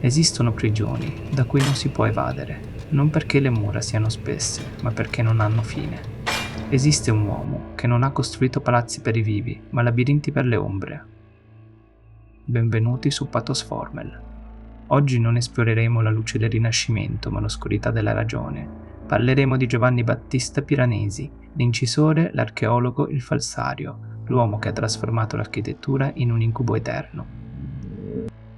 Esistono prigioni da cui non si può evadere, non perché le mura siano spesse, ma perché non hanno fine. Esiste un uomo che non ha costruito palazzi per i vivi, ma labirinti per le ombre. Benvenuti su Pathos Formel. Oggi non esploreremo la luce del Rinascimento, ma l'oscurità della ragione. Parleremo di Giovanni Battista Piranesi, l'incisore, l'archeologo, il falsario, l'uomo che ha trasformato l'architettura in un incubo eterno.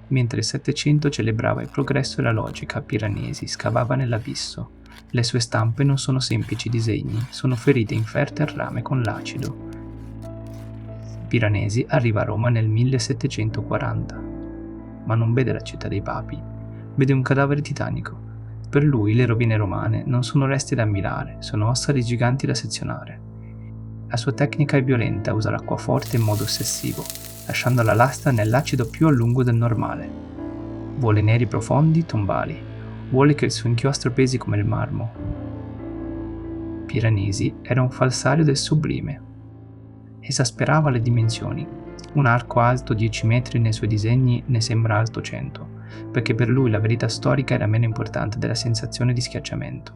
Mentre il Settecento celebrava il progresso e la logica, Piranesi scavava nell'abisso. Le sue stampe non sono semplici disegni, sono ferite inferte al rame con l'acido. Piranesi arriva a Roma nel 1740, ma non vede la città dei papi, vede un cadavere titanico. Per lui le rovine romane non sono resti da ammirare, sono ossa di giganti da sezionare. La sua tecnica è violenta, usa l'acquaforte in modo ossessivo, lasciando la lastra nell'acido più a lungo del normale. Vuole neri profondi, tombali. Vuole che il suo inchiostro pesi come il marmo. Piranesi era un falsario del sublime. Esasperava le dimensioni. Un arco alto 10 metri nei suoi disegni ne sembra alto 100, perché per lui la verità storica era meno importante della sensazione di schiacciamento.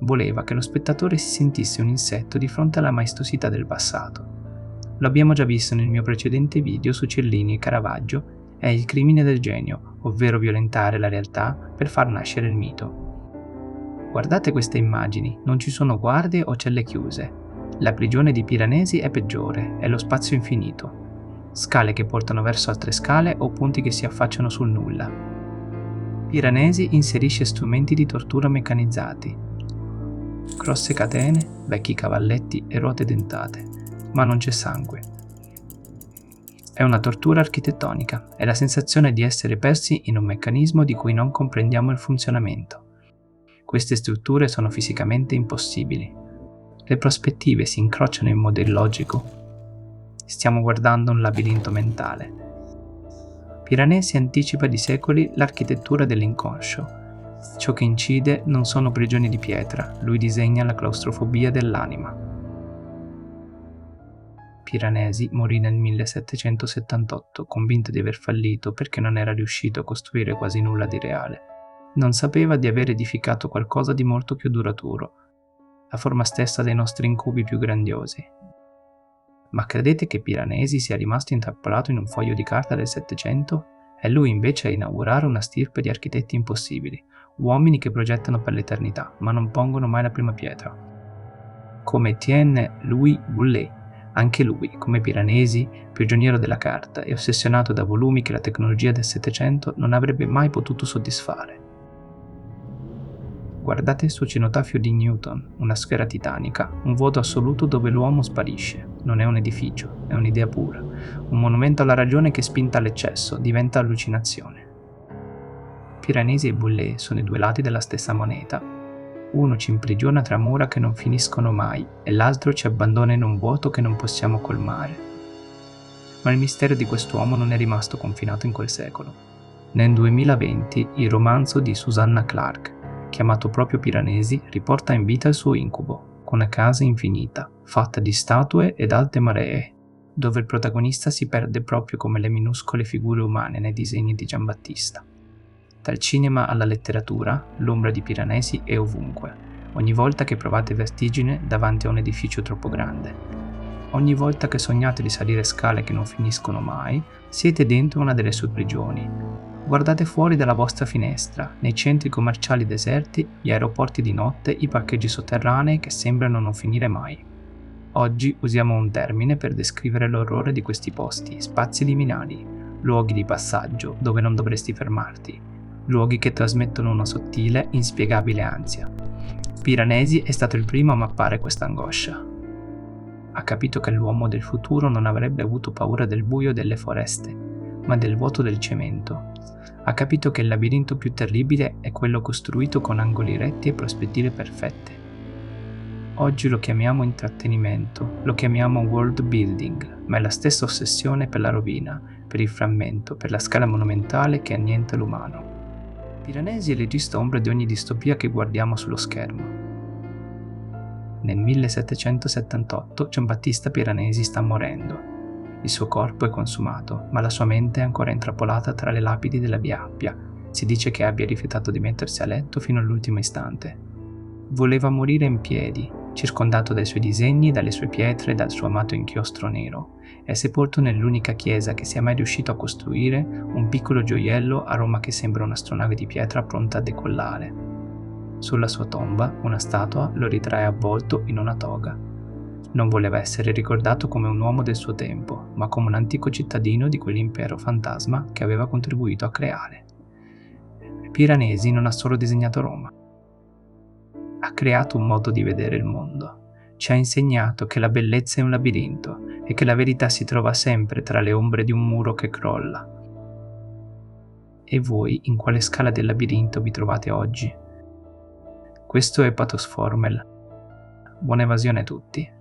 Voleva che lo spettatore si sentisse un insetto di fronte alla maestosità del passato. Lo abbiamo già visto nel mio precedente video su Cellini e Caravaggio, è il crimine del genio, ovvero violentare la realtà per far nascere il mito. Guardate queste immagini, non ci sono guardie o celle chiuse. La prigione di Piranesi è peggiore, è lo spazio infinito. Scale che portano verso altre scale o punti che si affacciano sul nulla. Piranesi inserisce strumenti di tortura meccanizzati. Grosse catene, vecchi cavalletti e ruote dentate. Ma non c'è sangue. È una tortura architettonica, è la sensazione di essere persi in un meccanismo di cui non comprendiamo il funzionamento. Queste strutture sono fisicamente impossibili. Le prospettive si incrociano in modo illogico. Stiamo guardando un labirinto mentale. Piranesi anticipa di secoli l'architettura dell'inconscio. Ciò che incide non sono prigioni di pietra, lui disegna la claustrofobia dell'anima. Piranesi morì nel 1778, convinto di aver fallito perché non era riuscito a costruire quasi nulla di reale. Non sapeva di aver edificato qualcosa di molto più duraturo, la forma stessa dei nostri incubi più grandiosi. Ma credete che Piranesi sia rimasto intrappolato in un foglio di carta del Settecento? È lui invece a inaugurare una stirpe di architetti impossibili, uomini che progettano per l'eternità, ma non pongono mai la prima pietra. Come Étienne Louis Boullée. Anche lui, come Piranesi, prigioniero della carta e ossessionato da volumi che la tecnologia del Settecento non avrebbe mai potuto soddisfare. Guardate il suo cenotafio di Newton, una sfera titanica, un vuoto assoluto dove l'uomo sparisce. Non è un edificio, è un'idea pura, un monumento alla ragione che spinta all'eccesso, diventa allucinazione. Piranesi e Boullée sono i due lati della stessa moneta. Uno ci imprigiona tra mura che non finiscono mai e l'altro ci abbandona in un vuoto che non possiamo colmare. Ma il mistero di quest'uomo non è rimasto confinato in quel secolo. Nel 2020 il romanzo di Susanna Clarke, chiamato proprio Piranesi, riporta in vita il suo incubo, con una casa infinita, fatta di statue ed alte maree, dove il protagonista si perde proprio come le minuscole figure umane nei disegni di Giambattista. Dal cinema alla letteratura, l'ombra di Piranesi è ovunque, ogni volta che provate vertigine davanti a un edificio troppo grande. Ogni volta che sognate di salire scale che non finiscono mai, siete dentro una delle sue prigioni. Guardate fuori dalla vostra finestra, nei centri commerciali deserti, gli aeroporti di notte, i parcheggi sotterranei che sembrano non finire mai. Oggi usiamo un termine per descrivere l'orrore di questi posti, spazi liminali, luoghi di passaggio dove non dovresti fermarti. Luoghi che trasmettono una sottile, inspiegabile ansia. Piranesi è stato il primo a mappare questa angoscia. Ha capito che l'uomo del futuro non avrebbe avuto paura del buio delle foreste, ma del vuoto del cemento. Ha capito che il labirinto più terribile è quello costruito con angoli retti e prospettive perfette. Oggi lo chiamiamo intrattenimento, lo chiamiamo world building, ma è la stessa ossessione per la rovina, per il frammento, per la scala monumentale che annienta l'umano. Piranesi è il regista ombra di ogni distopia che guardiamo sullo schermo. Nel 1778 Giambattista Piranesi sta morendo. Il suo corpo è consumato, ma la sua mente è ancora intrappolata tra le lapidi della Via Appia. Si dice che abbia rifiutato di mettersi a letto fino all'ultimo istante. Voleva morire in piedi, circondato dai suoi disegni, dalle sue pietre e dal suo amato inchiostro nero. È sepolto nell'unica chiesa che sia mai riuscito a costruire, un piccolo gioiello a Roma che sembra un'astronave di pietra pronta a decollare. Sulla sua tomba, una statua lo ritrae avvolto in una toga. Non voleva essere ricordato come un uomo del suo tempo, ma come un antico cittadino di quell'impero fantasma che aveva contribuito a creare. Piranesi non ha solo disegnato Roma. Ha creato un modo di vedere il mondo. Ci ha insegnato che la bellezza è un labirinto e che la verità si trova sempre tra le ombre di un muro che crolla. E voi in quale scala del labirinto vi trovate oggi? Questo è Pathos Formel. Buona evasione a tutti.